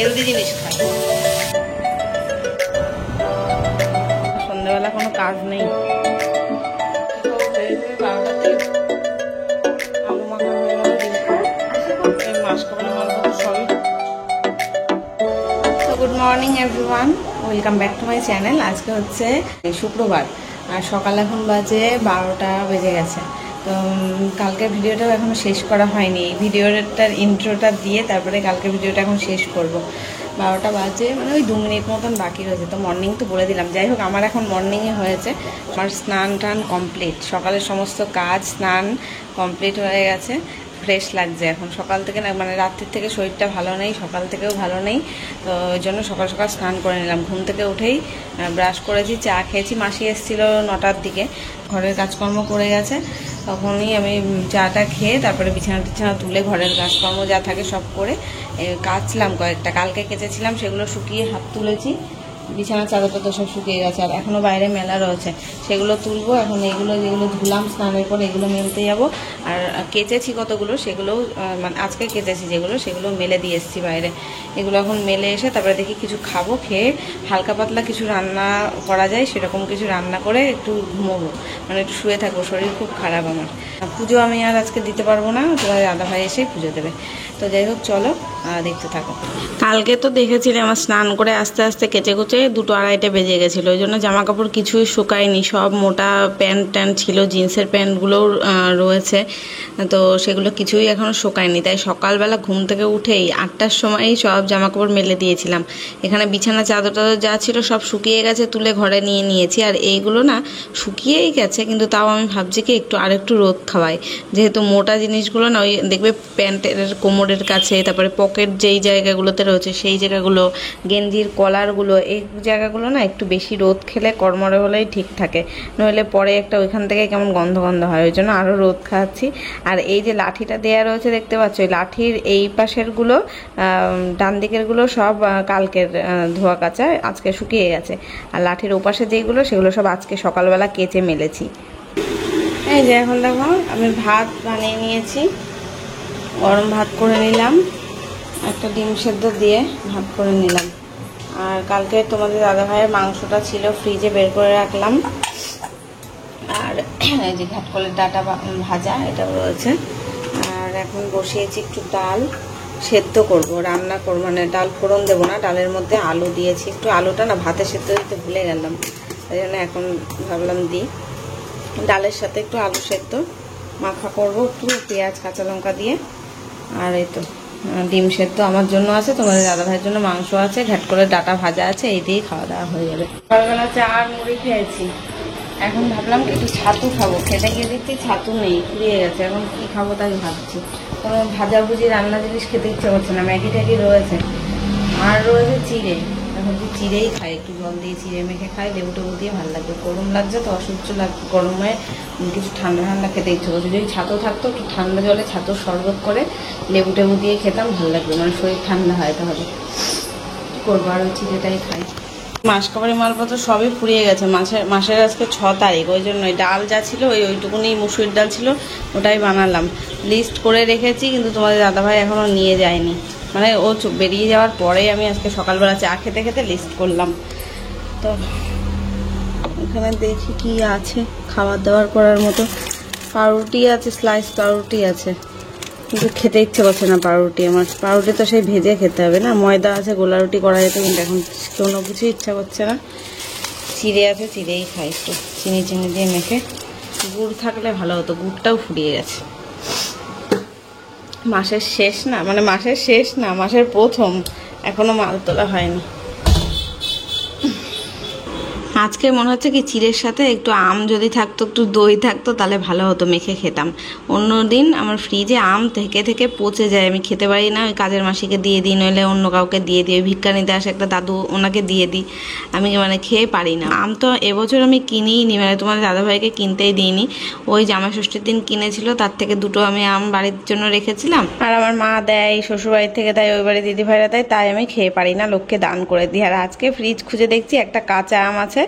Healthy জিনিস খাই। সন্ধ্যাবেলা কোনো কাজ নেই, আলু মাখা হয়ে গেল, মাসকলাই মালটা তো সবই। তো good morning everyone, welcome back to my channel. আজকে হচ্ছে শুক্রবার আর সকাল এখন বাজে 12টা বেজে গেছে। তো কালকের ভিডিওটাও এখনও শেষ করা হয়নি। এই ভিডিওটার ইন্ট্রোটা দিয়ে তারপরে কালকের ভিডিওটা এখন শেষ করব। 12টা বাজে, মানে ওই 2 মিনিট মতন বাকি রয়েছে। তো মর্নিং তো বলে দিলাম। যাই হোক, আমার এখন মর্নিংয়ে হয়েছে, আমার স্নান টান কমপ্লিট, সকালের সমস্ত কাজ স্নান কমপ্লিট হয়ে গেছে। ফ্রেশ লাগছে এখন সকাল থেকে, না মানে রাত্রির থেকে শরীরটা ভালো নেই, সকাল থেকেও ভালো নেই। তো ওই জন্য সকাল সকাল স্নান করে নিলাম। ঘুম থেকে উঠেই ব্রাশ করেছি, চা খেয়েছি। মাসি এসেছিলো 9টার দিকে, ঘরের কাজকর্ম করে গেছে। তখনই আমি চাটা খেয়ে তারপরে বিছানা টিছানা তুলে ঘরের কাজকর্ম যা থাকে সব করে কাচলাম। কয়েকটা কালকে কেচেছিলাম, সেগুলো শুকিয়ে হাত তুলেছি। বিছানা চাদর টাদর সব শুকিয়ে গেছে, আর এখনও বাইরে মেলা রয়েছে, সেগুলো তুলবো। এখন এগুলো যেগুলো ধুলাম স্নানের পর, এগুলো মেলতে যাবো। আর কেচেছি কতগুলো, সেগুলোও মানে আজকে কেচেছি যেগুলো, সেগুলো মেলে দিয়ে এসেছি বাইরে। এগুলো এখন মেলে এসে তারপরে দেখি কিছু খাবো, খেয়ে হালকা পাতলা কিছু রান্না করা যায় সেরকম কিছু রান্না করে একটু ঘুমোবো, মানে একটু শুয়ে থাকবো। শরীর খুব খারাপ আমার। পুজো আমি আর আজকে দিতে পারবো না, তোমার দাদা ভাই এসেই পুজো দেবে। তো যাই হোক, চলো দেখতে থাকো। কালকে তো দেখেছিলে আমার স্নান করে আস্তে আস্তে কেচে কুচে 2টো 2:30 বেজে গেছিলো। ওই জন্য জামা কাপড় কিছুই শুকায়নি, সব মোটা প্যান্ট ট্যান্ট ছিল, জিন্সের প্যান্টগুলোও রয়েছে, তো সেগুলো কিছুই এখনও শুকায়নি। তাই সকালবেলা ঘুম থেকে উঠেই 8টার সময়ই সব জামা কাপড় মেলে দিয়েছিলাম। এখানে বিছানা চাদর টাদর যা ছিল সব শুকিয়ে গেছে, তুলে ঘরে নিয়ে নিয়েছি। আর এইগুলো না শুকিয়েই গেছে, কিন্তু তাও আমি ভাবছি কি একটু আরেকটু রোদ খাওয়াই, যেহেতু মোটা জিনিসগুলো না ওই দেখবে প্যান্টের কোমরের কাছে, তারপরে পকেট যেই জায়গাগুলোতে রয়েছে সেই জায়গাগুলো, গেঞ্জির কলারগুলো, এই জায়গাগুলো না একটু বেশি রোদ খেলে কড়মড়ে হলেই ঠিক থাকে, নইলে পরে একটা ওইখান থেকে কেমন গন্ধ গন্ধ হয়। ওই জন্য আরও রোদ খাওয়াচ্ছি। আর এই যে লাঠিটা দেওয়া রয়েছে দেখতে পাচ্ছ, ওই লাঠির এই পাশেরগুলো, ডান দিকেরগুলো সব কালকের ধোয়া কাচা, আজকে শুকিয়ে গেছে। আর লাঠির ওপাশে যেইগুলো, সেগুলো সব আজকে সকালবেলা কেচে মেলেছি। এই যে এখন দেখো আমি ভাত বানিয়ে নিয়েছি, গরম ভাত করে নিলাম, একটা ডিম সেদ্ধ দিয়ে ভাত করে নিলাম। আর কালকে তোমাদের দাদা ভাইয়ের মাংসটা ছিল, ফ্রিজে বের করে রাখলাম। আর এই যে ঘাটকলের ডাটা ভাজা, এটাও রয়েছে। আর এখন বসিয়েছি একটু ডাল সেদ্ধ করব, রান্না করবো, মানে ডাল ফোড়ন দেবো না, ডালের মধ্যে আলু দিয়েছি। একটু আলুটা না ভাতে সেদ্ধ দিতে ভুলে গেলাম, তাই জন্য এখন ভাবলাম দিই। ডালের সাথে একটু আলু সেদ্ধ মাখা করব, একটু পেঁয়াজ কাঁচা লঙ্কা দিয়ে। আর এই তো ডিম সেদ্ধ আমার জন্য আছে, তোমাদের দাদা ভাইয়ের জন্য মাংস আছে, ঘাটকলের ডাটা ভাজা আছে, এই দিয়েই খাওয়া দাওয়া হয়ে যাবে। সকালবেলা চা আর মুড়ি খেয়েছি। এখন ভাবলাম একটু ছাতু খাবো, খেতে গিয়ে দেখছি ছাতু নেই, ফুরিয়ে গেছে। এখন কি খাবো তাই ভাবছি। কোনো ভাজাভুজি রান্না জিনিস খেতে ইচ্ছে করছে না, ম্যাগি ট্যাগি রয়েছে, আর রয়েছে চিড়ে। এখন কি চিড়েই খাই, একটু জল দিয়ে চিড়ে মেখে খাই, লেবু টেবু দিয়ে ভালো লাগবে। গরম লাগছে তো, অসহ্য লাগছে গরমে, কিছু ঠান্ডা ঠান্ডা খেতে ইচ্ছে করছে। যদি ছাতু থাকতো, একটু ঠান্ডা জলে ছাতুর শরবত করে লেবু টেবু দিয়ে খেতাম, ভালো লাগবে, মানে শরীর ঠান্ডা হয়। তাহলে কী করবো, আর ওই চিড়েটাই খাই। মাসকাবারি মালপত্র সবই ফুরিয়ে গেছে। মাসের আজকে 6 তারিখ, ওই জন্য ডাল যা ছিল ওইটুকুনি মুসুরির ডাল ছিল, ওটাই বানালাম। লিস্ট করে রেখেছি, কিন্তু তোমাদের দাদাভাই এখনও নিয়ে যায়নি, মানে ও বেরিয়ে যাওয়ার পরেই আমি আজকে সকালবেলা চা খেতে খেতে লিস্ট করলাম। তো এখানে দেখি কি আছে খাবার দাবার করার মতো। পাউরুটি আছে, স্লাইস পাউরুটি আছে, কিন্তু খেতে ইচ্ছে করছে না পাউরুটি আমার। পাউরুটি তো সেই ভেজে খেতে হবে না, ময়দা আছে, গোলা রুটি করা যেত, কিন্তু এখন কোনো কিছুই ইচ্ছা করছে না। চিড়ে আছে, চিড়েই খাই, একটু চিনি দিয়ে মেখে। গুড় থাকলে ভালো হতো, গুড়টাও ফুরিয়ে গেছে। মাসের শেষ না, মানে মাসের শেষ না, মাসের প্রথম, এখনো মাল তোলা হয়নি। আজকে মনে হচ্ছে কি চিড়ের সাথে একটু আম যদি থাকতো, একটু দই থাকতো, তাহলে ভালো হতো, মেখে খেতাম। অন্য দিন আমার ফ্রিজে আম থেকে থেকে পচে যায়, আমি খেতে পারি না। ওই কাজের মাসিকে দিয়ে দিই, নইলে অন্য কাউকে দিয়ে দিই, ওই ভিক্ষা নিতে আসে একটা দাদু, ওনাকে দিয়ে দিই। আমি মানে খেয়ে পারি না। আম তো এবছর আমি কিনিই নি, মানে তোমার দাদাভাইকে কিনতেই দিইনি। ওই জামাই ষষ্ঠীর দিন কিনেছিল, তার থেকে 2টো আমি আম বাড়ির জন্য রেখেছিলাম। আর আমার মা দেয়, শ্বশুরবাড়ির থেকে দেয়, ওই বাড়ি দিদিভাইরা দেয়, তাই আমি খেয়ে পারি না, লোককে দান করে দিই। আর আজকে ফ্রিজ খুঁজে দেখছি একটা কাঁচা আম আছে,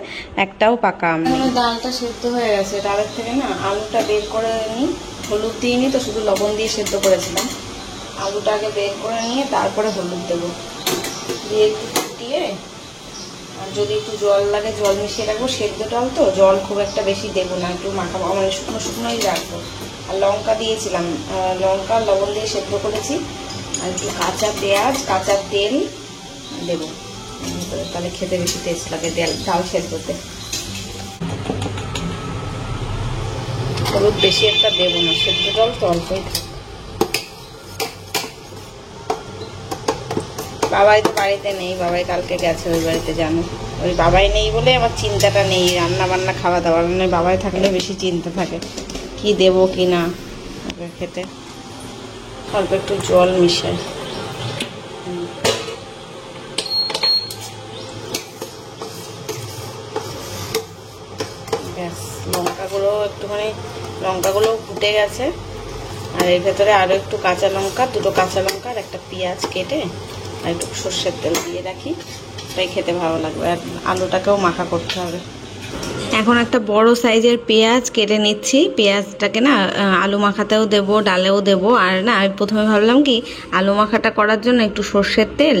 একটাও পাকা আম নেই। ডালটা সেদ্ধ হয়ে গেছে, ডালের থেকে না আলুটা বের করে নিই, হলুদ দিইনি তো, শুধু লবণ দিয়ে সেদ্ধ করেছিলাম। আলুটাকে বের করে নিয়ে তারপরে হলুদ দেবো। দিয়ে একটু ফুটিয়ে, আর যদি একটু জল লাগে জল মিশিয়ে রাখবো। সেদ্ধ ডাল তো, জল খুব একটা বেশি দেবো না, একটু মাখাবো, মানে শুকনো শুকনোই রাখবো। আর লঙ্কা দিয়েছিলাম, লঙ্কা লবণ দিয়ে সেদ্ধ করেছি। আর একটু কাঁচা পেঁয়াজ, কাঁচা তেল দেবো, তাহলে খেতে বেশি টেস্ট লাগে ডাল সেদ্ধতে। হলুদ বেশি একটা দেবো না, সেদ্ধ ডাল তো অল্পই। বাবাই তো বাড়িতে নেই, বাবাই কালকে গেছে ওই বাড়িতে, জানো। ওই বাবাই নেই বলে আমার চিন্তাটা নেই, রান্না বান্না খাওয়া দাওয়া। মানে বাবাই থাকলে বেশি চিন্তা থাকে, কি দেবো কি না খেতে। অল্প একটু জল মিশাই। ব্যাস, লঙ্কাগুলো ফুটে গেছে। আর এর ভেতরে আরও একটু কাঁচা লঙ্কা, দুটো কাঁচা লঙ্কা আর একটা পেঁয়াজ কেটে আর একটু সর্ষের তেল দিয়ে রাখি, তাই খেতে ভালো লাগবে। আর আলুটাকেও মাখা করতে হবে। এখন একটা বড় সাইজের পেঁয়াজ কেটে নিচ্ছি। পেঁয়াজটাকে না আলু মাখাতেও দেবো, ডালেও দেবো। আর না, আমি প্রথমে ভাবলাম কি আলু মাখাটা করার জন্য একটু সর্ষের তেল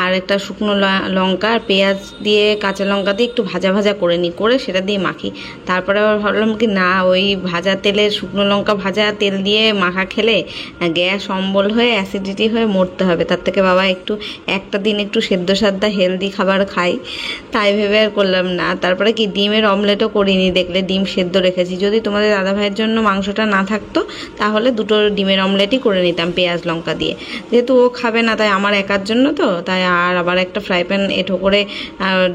আর একটা শুকনো লঙ্কা আর পেঁয়াজ দিয়ে, কাঁচা লঙ্কা দিয়ে একটু ভাজা ভাজা করে নিই, করে সেটা দিয়ে মাখি। তারপরে আবার ভাবলাম কি না, ওই ভাজা তেলের, শুকনো লঙ্কা ভাজা তেল দিয়ে মাখা খেলে গ্যাস অম্বল হয়ে অ্যাসিডিটি হয়ে মরতে হবে। তার থেকে বাবা একটা দিন একটু সেদ্ধ সাদ্ধা হেলদি খাবার খাই, তাই ভেবে আর করলাম না। তারপরে কি ডিমের অমলেটও করিনি, দেখলে ডিম সেদ্ধ রেখেছি। যদি তোমাদের দাদা ভাইয়ের জন্য মাংসটা না থাকতো তাহলে দুটো ডিমের অমলেটই করে নিতাম পেঁয়াজ লঙ্কা দিয়ে। যেহেতু ও খাবে না, তাই আমার একার জন্য তো, তাই আর আবার একটা ফ্রাই প্যান এঁঠো করে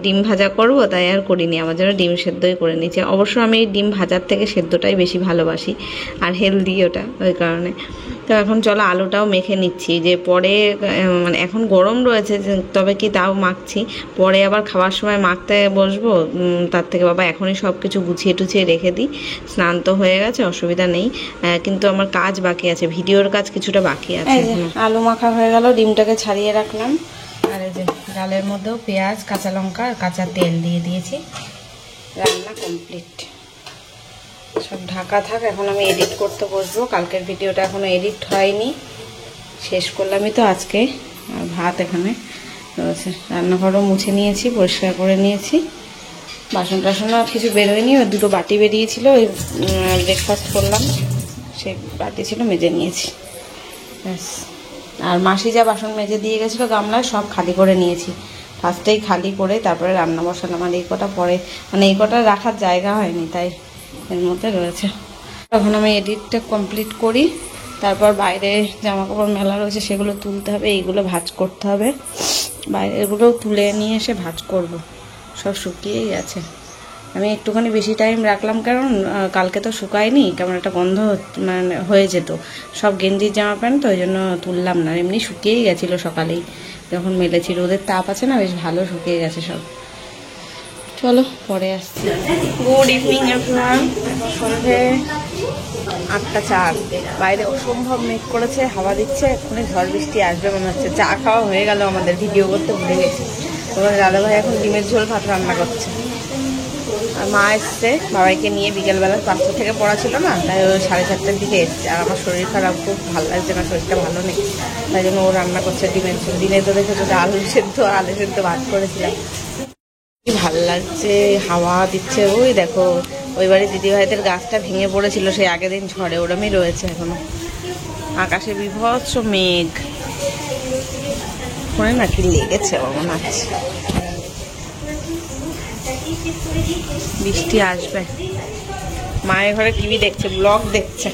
ডিম ভাজা করব, তাই আর করিনি। আমার জন্য ডিম সেদ্ধই করে নিয়েছি। অবশ্য আমি ডিম ভাজার থেকে সেদ্ধটাই বেশি ভালোবাসি, আর হেলদি ওটা, ওই কারণে। তো এখন চলো আলুটাও মেখে নিচ্ছি, যে পরে মানে এখন গরম রয়েছে, তবে কি তাও মাখছি, পরে আবার খাওয়ার সময় মাখতে বসবো। তার থেকে বাবা এখনই সব কিছু গুছিয়ে টুছিয়ে রেখে দিই। স্নান তো হয়ে গেছে, অসুবিধা নেই, কিন্তু আমার কাজ বাকি আছে, ভিডিওর কাজ কিছুটা বাকি আছে। আলু মাখা হয়ে গেল, ডিমটাকে ছাড়িয়ে রাখলাম। আর এই যে ডালের মধ্যেও পেঁয়াজ, কাঁচা লঙ্কা আর কাঁচা তেল দিয়ে দিয়েছি। রান্না কমপ্লিট, সব ঢাকা থাক। এখন আমি এডিট করতে বসবো। কালকের ভিডিওটা এখনো এডিট হয়নি, শেষ করলামই তো আজকে। আর ভাত এখানে রয়েছে। রান্নাঘরও মুছে নিয়েছি, পরিষ্কার করে নিয়েছি। বাসন টাসনও কিছু বেরোয়নি, ওই দুটো বাটি বেরিয়েছিল, ওই ব্রেকফাস্ট করলাম, সেই বাটি ছিল, মেজে নিয়েছি ব্যাস। আর মাসি যা বাসন মেজে দিয়ে গেছিলো গামলায়, সব খালি করে নিয়েছি। ফার্স্টেই খালি করে তারপরে রান্না বসালাম। আর এই কটা পরে, মানে এই কটা রাখার জায়গা হয়নি, তাই এর মধ্যে রয়েছে। এখন আমি এডিটটা কমপ্লিট করি, তারপর বাইরে জামা কাপড় মেলা রয়েছে, সেগুলো তুলতে হবে, এইগুলো ভাঁজ করতে হবে। বাইরেগুলো তুলে নিয়ে এসে ভাঁজ করব। সব শুকিয়েই গেছে। আমি একটুখানি বেশি টাইম রাখলাম, কারণ কালকে তো শুকায়নি, কেমন একটা গন্ধ মানে হয়ে যেত। সব গেঞ্জির জামা প্যান্ট তো, ওই জন্য তুললাম না। এমনি শুকিয়েই গেছিলো সকালেই যখন মেলেছি, রোদের তাপ আছে না, বেশ ভালো শুকিয়ে গেছে সব। চলো পরে আসছি। Good evening everyone. সন্ধে 8:04। বাইরে অসম্ভব মেঘ করেছে, হাওয়া দিচ্ছে, এক্ষুনি ঝড় বৃষ্টি আসবে মনে হচ্ছে। চা খাওয়া হয়ে গেল আমাদের, ভিডিও করতে ভুলে গেছি। তোমার দাদাভাই এখন ডিমের ঝোল ভাত রান্না করছে। আর মা এসছে বাবাইকে নিয়ে, বিকেলবেলা 5টা থেকে পড়া ছিল না, তাই ও 4:30টার দিকে এসছে। আর আমার শরীর খারাপ, খুব ভালো লাগছে না, শরীরটা ভালো নেই, তাই জন্য ও রান্না করছে ডিমের ঝোল। দিনে তো দেখেছো আলু সেদ্ধ আর আলু সেদ্ধ ভাত করেছিলাম। কি ভাল লাগছে, হাওয়া দিচ্ছে। ওই দেখো ওই বাড়ি দিদিভাইদের গাছটা ভেঙে পড়েছিল সেই আগের দিন ঝড়ে, ওরমই রয়েছে এখনো। আকাশে বিভৎস মেঘ, ফোনে না কি লেগেছে আমার মনে হচ্ছে, বৃষ্টি আসবে। মায়ের ঘরে টিভি দেখছে, ব্লগ দেখছে।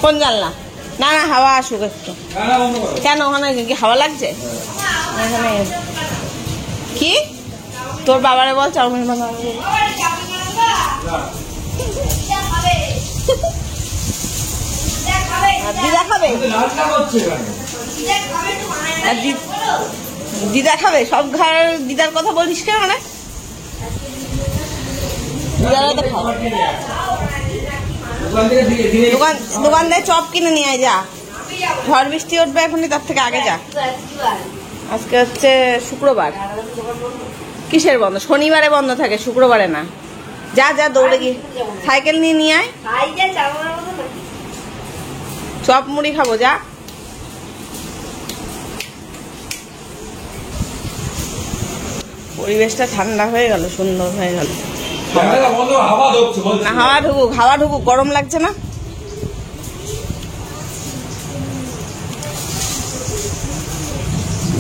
কোন জানলা? না না, হাওয়া আসুক একটু। কেন ওখানে কি হাওয়া লাগছে? এখানে কি তোর বাবারে বল চাউমিন বানাবো। দিদা খাবে, দিদা খাবে। সব ঘর দিদার কথা বলিস কেন? মানে দোকান থেকে চপ কিনে নিয়ে আয়, যা। ঝড় বৃষ্টি উঠবে এখনই, তার থেকে আগে যা। আজকে হচ্ছে শুক্রবার। কিসের বন্ধ? শনিবারে বন্ধ থাকে, শুক্রবারে না। যা যা, দৌড়ে গিয়ে সাইকেল নিয়ে আয়। চপ মুড়ি খাবো, যা। পরিবেশটা ঠান্ডা হয়ে গেল, সুন্দর হয়ে গেল। হাওয়া ঢুকুক, গরম লাগছে না?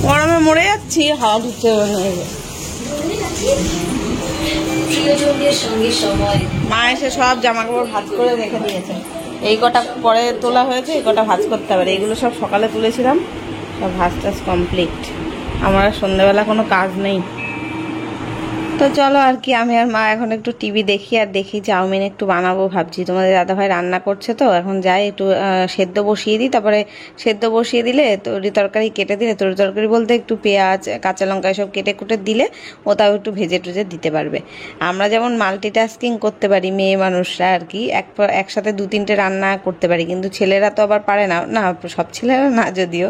গরমে মরে যাচ্ছি, হাওয়া ঢুকছে। মা এসে সব জামা কাপড় ভাঁজ করে রেখে দিয়েছে। এই কটা পরে তোলা হয়েছে, এই কটা ভাঁজ করতে হবে। এইগুলো সব সকালে তুলেছিলাম, সব ভাঁজ টাজ কমপ্লিট। আমার সন্ধ্যাবেলা কোনো কাজ নেই। তো চলো আর কি, আমি আর মা এখন একটু টিভি দেখি, আর দেখি চাউমিন একটু বানাবো ভাবছি। তোমাদের দাদাভাই রান্না করছে, তো এখন যাই একটু সেদ্ধ বসিয়ে দিই। তারপরে সেদ্ধ বসিয়ে দিলে তরি তরকারি কেটে দিলে, তরি তরকারি বলতে একটু পেঁয়াজ কাঁচা লঙ্কা এসব কেটে কুটে দিলে ও তাও একটু ভেজে টুজে দিতে পারবে। আমরা যেমন মাল্টিটাস্কিং করতে পারি মেয়ে মানুষরা আর কি, একসাথে 2-3টে রান্না করতে পারি, কিন্তু ছেলেরা তো আবার পারে না। না, সব ছেলেরা না, যদিও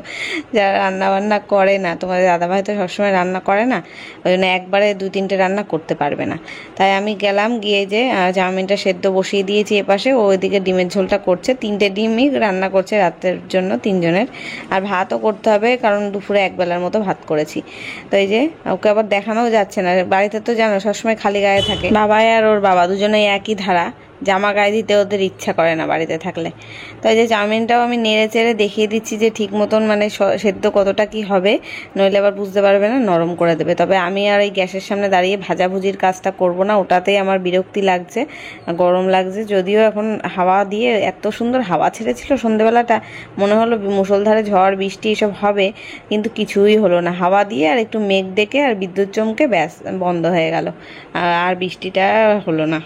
যারা রান্না বান্না করে না, তোমাদের দাদাভাই তো সবসময় রান্না করে না, ওই জন্য একবারে 2-3টে রান্না করতে পারবে না। তাই আমি গেলাম, গিয়ে যে চাউমিনটা সেদ্ধ বসিয়ে দিয়েছি এপাশে, ও ওইদিকে ডিমের ঝোলটা করছে। 3টে ডিমই রান্না করছে রাতের জন্য, 3 জনের। আর ভাতও করতে হবে, কারণ দুপুরে একবেলার মতো ভাত করেছি। তো এই যে ওকে আবার দেখানোও যাচ্ছে না, বাড়িতে তো জানো সবসময় খালি গায়ে থাকে। বাবাই আর ওর বাবা দুজনেই একই ধারা, জামা গায়ে দিতে ওদের ইচ্ছা করে না বাড়িতে থাকলে। তো এই যে চাউমিনটাও আমি নেড়ে চেড়ে দেখিয়ে দিচ্ছি যে ঠিক মতন মানে সেদ্ধ কতটা কি হবে, নইলে আবার বুঝতে পারবে না, নরম করে দেবে। তবে আমি আর এই গ্যাসের সামনে দাঁড়িয়ে ভাজাভুজির কাজটা করব না, ওটাতেই আমার বিরক্তি লাগছে, গরম লাগছে। যদিও এখন হাওয়া দিয়ে এত সুন্দর হাওয়া ছেড়েছিল সন্ধ্যেবেলাটা, মনে হলো মুষলধারে ঝড় বৃষ্টি এসব হবে, কিন্তু কিছুই হলো না। হাওয়া দিয়ে আর একটু মেঘ ডেকে আর বিদ্যুৎ চমকে ব্যাস বন্ধ হয়ে গেল, আর বৃষ্টিটা হলো না।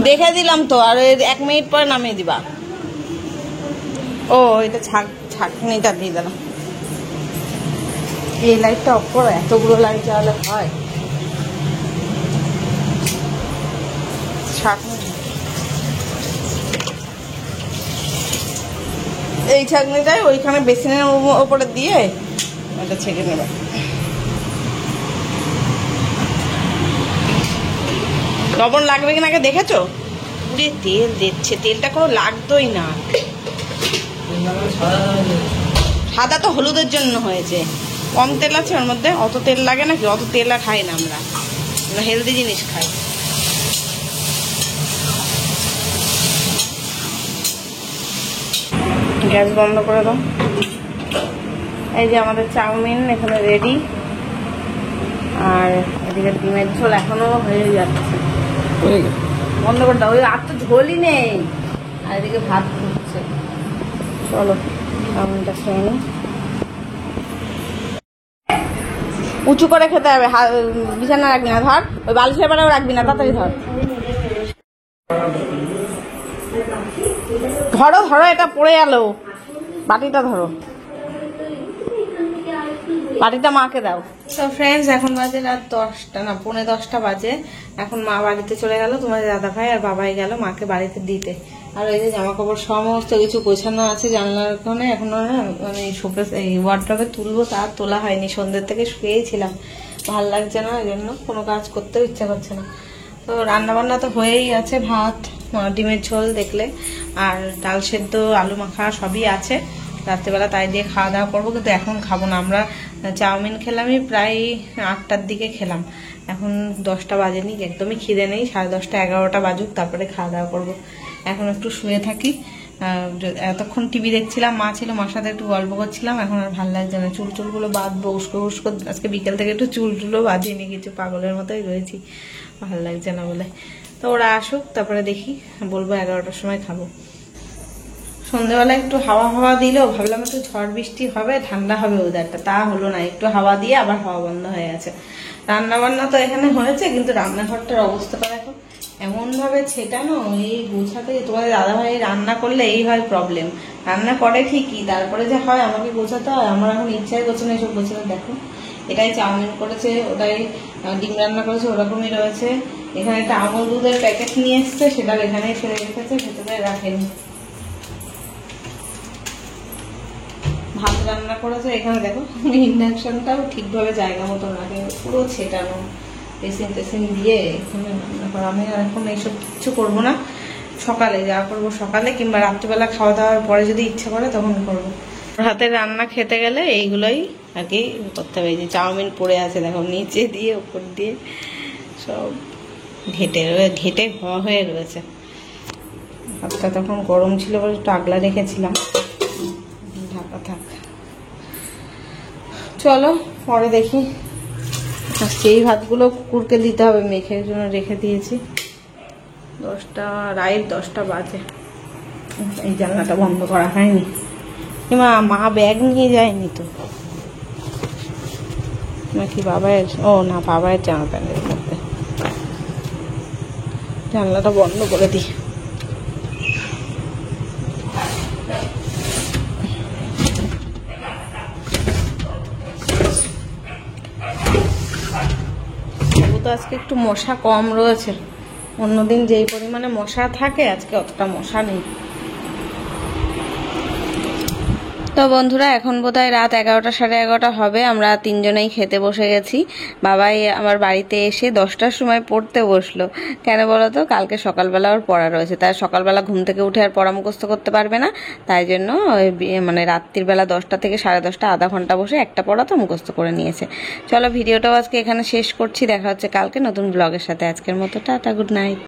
দেখে দিলাম তো, আর 1 মিনিট পরে নামিয়ে দিবা। ও এটা ছাঁকনিটা দিয়ে দিলাম। এই লাইটটা অফ করো, এতগুলো লাইট জ্বালালে হয়? এই ছাঁকনিটাই ওইখানে বেসিনের ওপরে দিয়ে এটা ছেঁকে নেবে। লবণ লাগবে কিনা আগে দেখেছো? পুরে তেল দিচ্ছে, তেলটা কোনো লাগতোই না। সাদা তো হলুদের জন্য হয়েছে, কম তেল আছে ওর মধ্যে। অত তেল লাগে নাকি? অত তেল আর খাই না আমরা, হেলদি জিনিস খাই। গ্যাস বন্ধ করে দাও। এই যে আমাদের চাউমিন এখানে রেডি, আর এদিকে ডিমের ঝোল এখনো হয়ে যাচ্ছে। বন্ধ করে দাও, ওই আর তো ঝোলই নেই। আর এদিকে ভাত ফুটছে। চলো চাউমিনটা খেয়ে নিই। উঁচু করে খেতে হবে, বিছানা রাখবি না, ধর ওই বালিশের বেলাও রাখবি না, তাড়াতাড়ি ধর। ধরো ধরো, এটা পড়ে গেল। বাটিটা ধরো, বাটিটা মাকে দাও। তো ফ্রেন্ডস, এখন বাজে রাত 10টা, না 10:45 বাজে। এখন মা বাড়িতে চলে গেল, তোমাদের দাদাভাই আর বাবাই গেল মাকে বাড়িতে দিতে। আর এই যে জামা কাপড় সমস্ত কিছু গোছানো আছে জানলার ওখানে, এখনো মানে শোকেস এই ওয়ার্ড্রবে তুলবো, তার তোলা হয়নি। সন্ধ্যের থেকে শুয়েছিলাম, ভাল লাগছে না, এই জন্য কোনো কাজ করতেও ইচ্ছা করছে না। তো রান্না বান্না তো হয়েই আছে, ভাত ডিমের ঝোল দেখলে, আর ডাল সেদ্ধ আলু মাখা সবই আছে। রাত্রেবেলা তাই দিয়ে খাওয়া দাওয়া করবো, কিন্তু এখন খাবো না। আমরা চাউমিন খেলামই প্রায় 8টার দিকে খেলাম, এখন 10টা বাজেনি, একদমই খিদে নেই। 10:30 11টা বাজুক, তারপরে খাওয়া দাওয়া করবো। এখন একটু শুয়ে থাকি। এতক্ষণ টিভি দেখছিলাম, মা ছিল, মার সাথে একটু গল্প করছিলাম। এখন আর ভালো লাগছে না, চুলগুলো বাঁধবো উস্কো উস্কো। আজকে বিকেল থেকে একটু চুলও বাঁধিনি, কিছু পাগলের মতোই রয়েছি, ভালো লাগছে না বলে। তো ওরা আসুক, তারপরে দেখি, বলবো 11টার সময় খাবো। সন্ধ্যেবেলা একটু হাওয়া হাওয়া দিলেও ভাবলাম একটু ঝড় বৃষ্টি হবে, ঠান্ডা হবে ওয়েদারটা, তা হলো না। একটু হাওয়া দিয়ে আবার হাওয়া বন্ধ হয়ে গেছে। রান্না বান্না তো এখানে হয়েছে, কিন্তু রান্নাঘরটার অবস্থাটা দেখো, এমন ভাবে ছেটানো, এই গোছাতে। তোমাদের দাদাভাই রান্না করলে এই হয় প্রবলেম, রান্না করে ঠিকই, তারপরে যে হয় আমাকে গোছাতে হয়। আমার এখন ইচ্ছাই করছে না এসব গোছাতে। দেখো, এটাই চাউমিন করেছে, ওটাই ডিম রান্না করেছে, ওরকমই রয়েছে। এখানে একটা আমুল দুধের প্যাকেট নিয়ে এসছে, সেটাও এখানেই ফেলে রেখেছে, ভেতরে রাখেনি। ভাত রান্না করেছে, এখানে দেখো ইন্ডাকশনটাও ঠিকভাবে জায়গা মতো রাখে, পুরো ছেটানো, পেসিন টেসিন দিয়ে এখানে রান্না করা। আমি আর এখন এইসব কিছু করবো না, সকালে যা করবো সকালে, কিংবা রাত্রিবেলা খাওয়া দাওয়ার পরে যদি ইচ্ছা করে তখন করবো। হাতের রান্না খেতে গেলে এইগুলোই আর কি করতে হবে। যে চাউমিন পড়ে আছে দেখো, নিচে দিয়ে উপর দিয়ে সব ঘেটে ঘোয়া হয়ে রয়েছে। হাতটা তখন গরম ছিল বলে একটু আগলা রেখেছিলাম, ঢাকা থাক। চলো পরে দেখি। সেই ভাতগুলো কুকুরকে দিতে হবে, মেখের জন্য রেখে দিয়েছি। 10টা বাজে। এই জানলাটা বন্ধ করা হয়নি। মা ব্যাগ নিয়ে যায়নি তো নাকি বাবায়ের? ও না, বাবায়ের জামা প্যান্টের মধ্যে। জানলাটা বন্ধ করে দিই। তো আজকে একটু মশা কম রয়েছে, অন্যদিন যেই পরিমাণে মশা থাকে আজকে অতটা মশা নেই। তো বন্ধুরা, এখন বোধহয় রাত 11টা সাড়ে 11টা হবে। আমরা তিনজনেই খেতে বসে গেছি। বাবাই আমার বাড়িতে এসে 10টার সময় পড়তে বসলো। কেন বলো তো? কালকে সকালবেলা ওর পড়া রয়েছে, তাই সকালবেলা ঘুম থেকে উঠে আর পড়া মুখস্থ করতে পারবে না। তাই জন্য মানে রাত্রির বেলা 10টা থেকে সাড়ে 10টা আধা ঘন্টা বসে একটা পড়া তো মুখস্থ করে নিয়েছে। চলো ভিডিওটাও আজকে এখানে শেষ করছি। দেখা হচ্ছে কালকে নতুন ব্লগের সাথে। আজকের মতো টাটা, গুড নাইট।